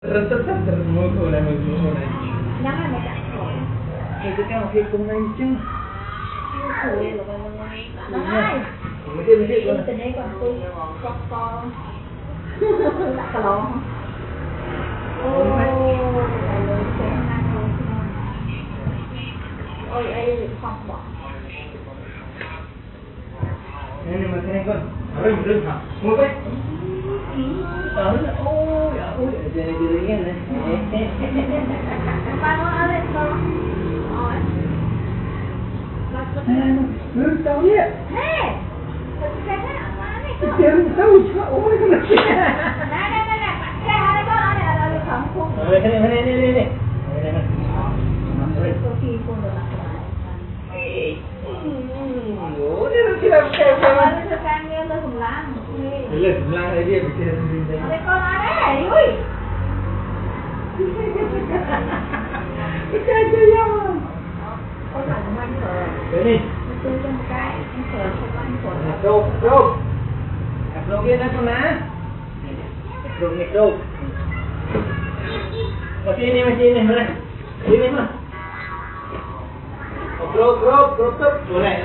Terus mau ke mana Jangan macam tu. Itu kan okey kau main je. Thôi là Nói Mesti kau. Tình ấy còn tôi có con Đã cả lon Ôi Ôi ai không bỏ Ini macam kau. Orang belum ha. Mau pe? Ôi, jadi dirinya ni. Ba nó ở đây con Belum tahu ni. Hei Tôi sẽ thấy ăn má này con Belum tahu cakap orang kena. Nè Cái hai đứa con ở đây là được không? Không Ni. Có khi con được làm lại Oh, dia nak kira pakai Mà apa? nó sang nghe tôi không làm Bila sebelah dia bikin sendiri. Ở đây con ở đây ui Bukan je yang. Con phải không anh phở Ini. Tôi cho một cái anh phở không anh phở Mikro. Mikro dia nak mana? Mikro. Masih ini mana? Ini mah. Crop. Boleh.